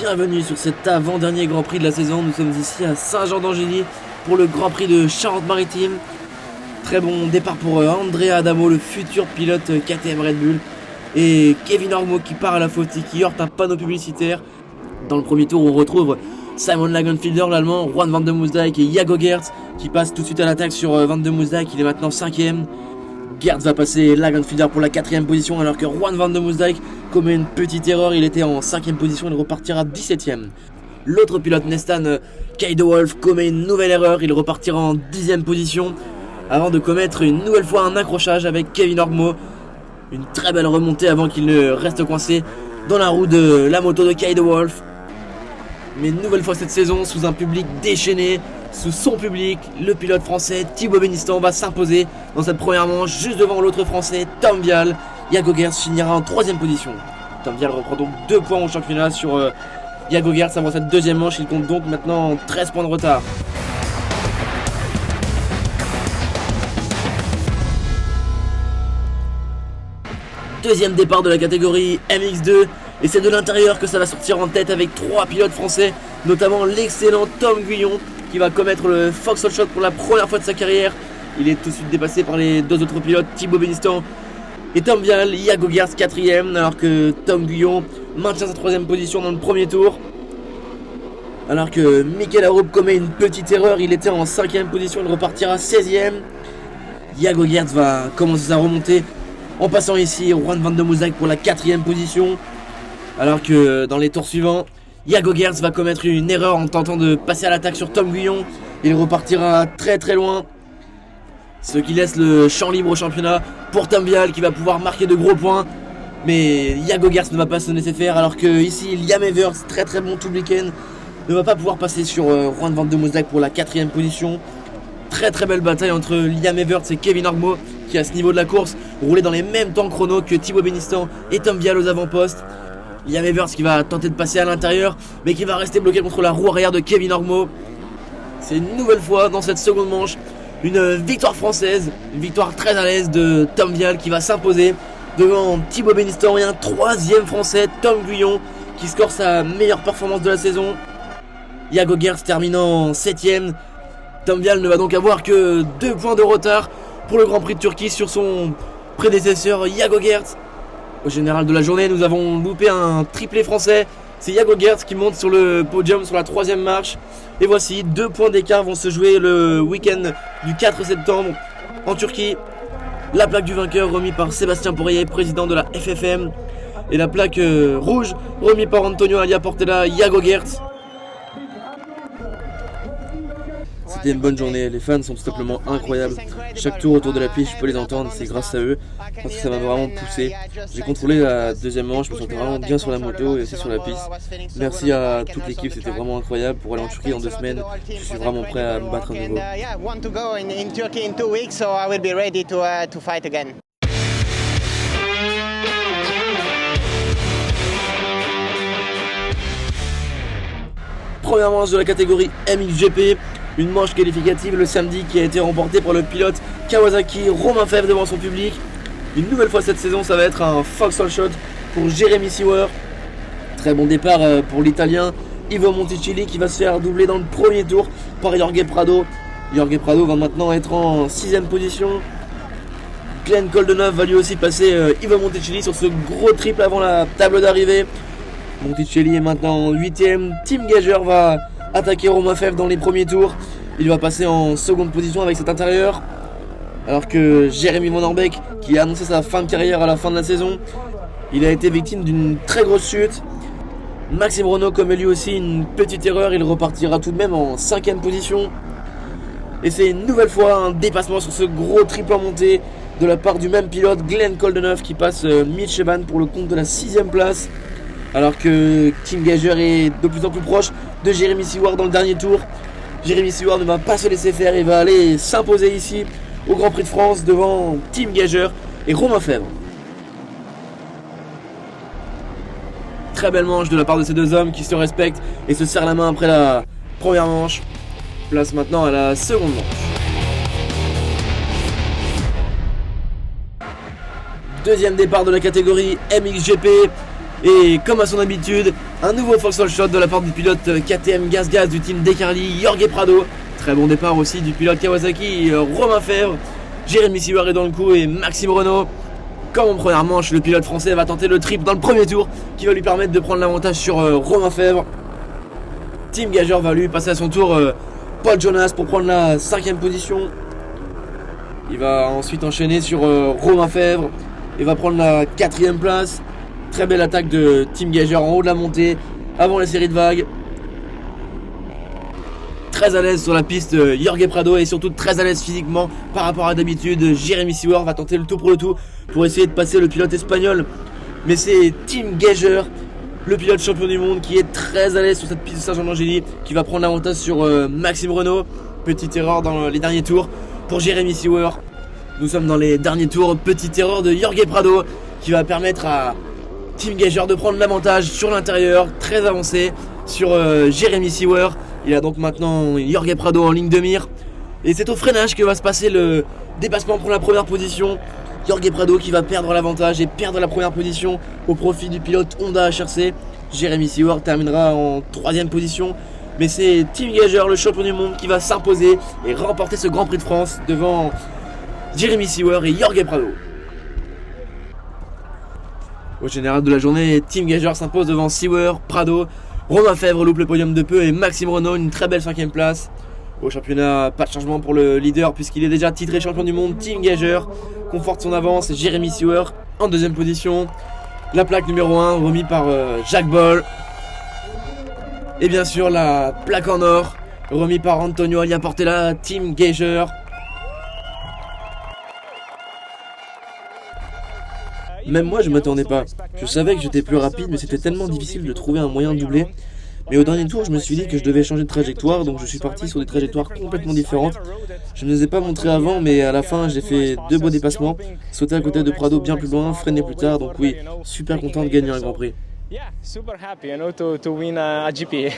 Bienvenue sur cet avant-dernier Grand Prix de la saison. Nous sommes ici à Saint-Jean-d'Angély pour le Grand Prix de Charente-Maritime. Très bon départ pour Andrea Adamo, le futur pilote KTM Red Bull. Et Kevin Ormeau qui part à la faute et qui heurte un panneau publicitaire. Dans le premier tour, on retrouve Simon Lagenfelder, l'allemand, Juan van der Moosdijk et Jago Geerts qui passent tout de suite à l'attaque sur Van der Moosdijk. Il est maintenant 5ème. Geerts va passer Lagenfelder pour la 4ème position alors que Juan van der Moosdijk commet une petite erreur. Il était en 5ème position, il repartira 17ème. L'autre pilote Nestan Kaidewolf commet une nouvelle erreur, il repartira en 10ème position avant de commettre une nouvelle fois un accrochage avec Kevin Ormeau. Une très belle remontée avant qu'il ne reste coincé dans la roue de la moto de Kaidewolf. Mais une nouvelle fois cette saison, sous un public déchaîné, sous son public, le pilote français Thibaut Benistant va s'imposer dans cette première manche juste devant l'autre français Tom Vial. Jago Geerts finira en 3ème position. Tom Vial reprend donc 2 points au championnat sur Jago Geerts avant cette deuxième manche. Il compte donc maintenant 13 points de retard. Deuxième départ de la catégorie MX2 et c'est de l'intérieur que ça va sortir en tête avec 3 pilotes français, notamment l'excellent Tom Guyon qui va commettre le Foxhole Shot pour la première fois de sa carrière. Il est tout de suite dépassé par les 2 autres pilotes, Thibaut Benistant et Tom Vial. Jago Geerts 4ème alors que Tom Guyon maintient sa 3ème position dans le premier tour. Alors que Mikel Arup commet une petite erreur, il était en 5ème position, il repartira 16ème. Jago Geerts va commencer sa remontée en passant ici Juan van der Moosdijk pour la 4ème position. Alors que dans les tours suivants, Jago Geerts va commettre une erreur en tentant de passer à l'attaque sur Tom Guyon. Il repartira très très loin, ce qui laisse le champ libre au championnat pour Tom Vial qui va pouvoir marquer de gros points. Mais Jago Geerts ne va pas se laisser faire alors que ici Liam Evers, très très bon tout le week-end, ne va pas pouvoir passer sur Juan van der Moosdijk pour la 4ème position. Très très belle bataille entre Liam Evers et Kevin Ormeau qui à ce niveau de la course roulait dans les mêmes temps chrono que Thibaut Benistant et Tom Vial aux avant-postes. Liam Evers qui va tenter de passer à l'intérieur mais qui va rester bloqué contre la roue arrière de Kevin Ormeau. C'est une nouvelle fois dans cette seconde manche une victoire française, une victoire très à l'aise de Tom Vial qui va s'imposer devant Thibaut Benistant et un 3ème français, Tom Guyon, qui score sa meilleure performance de la saison. Jago Geerts terminant 7ème. Tom Vial ne va donc avoir que 2 points de retard pour le Grand Prix de Turquie sur son prédécesseur Jago Geerts. Au général de la journée, nous avons loupé un triplé français. C'est Jago Geerts qui monte sur le podium sur la 3ème marche. Et voici 2 points d'écart vont se jouer le week-end du 4 septembre en Turquie. La plaque du vainqueur remise par Sébastien Poirier, président de la FFM. Et la plaque rouge remise par Antonio Alia Portela, Jago Geerts. C'était une bonne journée, les fans sont tout simplement incroyables. Chaque tour autour de la piste, je peux les entendre, c'est grâce à eux. Parce que ça m'a vraiment poussé. J'ai contrôlé la deuxième manche, je me sentais vraiment bien sur la moto et aussi sur la piste. Merci à toute l'équipe, c'était vraiment incroyable. Pour aller en Turquie en 2 semaines, je suis vraiment prêt à me battre à nouveau. Première manche de la catégorie MXGP. Une manche qualificative le samedi qui a été remportée par le pilote Kawasaki Romain Febvre devant son public. Une nouvelle fois cette saison, ça va être un Foxhole Shot pour Jeremy Seewer. Très bon départ pour l'italien Ivo Monticelli qui va se faire doubler dans le premier tour par Jorge Prado. Jorge Prado va maintenant être en 6ème position. Glenn Coldeneuve va lui aussi passer Ivo Monticelli sur ce gros triple avant la table d'arrivée. Monticelli est maintenant 8ème. Tim Gager va attaquer Romain Febvre dans les premiers tours. Il va passer en 2ème position avec cet intérieur. Alors que Jérémy Van Orbeek, qui a annoncé sa fin de carrière à la fin de la saison, il a été victime d'une très grosse chute. Maxime Renault commet lui aussi une petite erreur. Il repartira tout de même en 5ème position. Et c'est une nouvelle fois un dépassement sur ce gros triple en montée de la part du même pilote, Glenn Coldeneuve, qui passe Mitch Evans pour le compte de la 6ème place. Alors que Tim Gager est de plus en plus proche de Jeremy Seewer dans le dernier tour. Jeremy Seewer ne va pas se laisser faire, il va aller s'imposer ici au Grand Prix de France devant Tim Gager et Romain Febvre. Très belle manche de la part de ces deux hommes qui se respectent et se serrent la main après la première manche. Place maintenant à la seconde manche. Deuxième départ de la catégorie MXGP. Et comme à son habitude, un nouveau Foxhole Shot de la part du pilote KTM Gaz Gaz du team Decarly, Jorge Prado. Très bon départ aussi du pilote Kawasaki, Romain Fèvre. Jérémy Siwar est dans le coup et Maxime Renault. Comme en première manche, le pilote français va tenter le triple dans le premier tour qui va lui permettre de prendre l'avantage sur Romain Fèvre. Team Gager va lui passer à son tour Paul Jonas pour prendre la 5e position. Il va ensuite enchaîner sur Romain Fèvre et va prendre la 4e place. Très belle attaque de Team Gager en haut de la montée avant la série de vagues. Très à l'aise sur la piste Jorge Prado et surtout très à l'aise physiquement par rapport à d'habitude. Jérémy Siwar va tenter le tout pour le tout pour essayer de passer le pilote espagnol. Mais c'est Team Gager, le pilote champion du monde, qui est très à l'aise sur cette piste de Saint-Jean-d'Angély, qui va prendre l'avantage sur Maxime Renault. Petite erreur dans les derniers tours pour Jérémy Siwar. Nous sommes dans les derniers tours. Petite erreur de Jorge Prado qui va permettre à Team Gager de prendre l'avantage sur l'intérieur, très avancé sur Jérémy Siwar. Il a donc maintenant Jorge Prado en ligne de mire. Et c'est au freinage que va se passer le dépassement pour la première position. Jorge Prado qui va perdre l'avantage et perdre la première position au profit du pilote Honda HRC. Jérémy Siwar terminera en 3e position. Mais c'est Team Gager, le champion du monde, qui va s'imposer et remporter ce Grand Prix de France devant Jérémy Siwar et Jorge Prado. Au général de la journée, Team Gager s'impose devant Siwar, Prado. Romain Fèvre loupe le podium de peu et Maxime Renault une très belle 5e place. Au championnat, pas de changement pour le leader puisqu'il est déjà titré champion du monde. Team Gager conforte son avance. Jérémy Siwar en 2e position. La plaque numéro 1 remise par Jacques Boll. Et bien sûr la plaque en or remise par Antonio Alia Portela, Team Gager. Même moi je m'attendais pas. Je savais que j'étais plus rapide mais c'était tellement difficile de trouver un moyen de doubler. Mais au dernier tour je me suis dit que je devais changer de trajectoire, donc je suis parti sur des trajectoires complètement différentes. Je ne les ai pas montrées avant mais à la fin j'ai fait 2 beaux dépassements. Sauter à côté de Prado bien plus loin, freiner plus tard, donc oui, super content de gagner un Grand Prix. Yeah, super happy, to win a GP.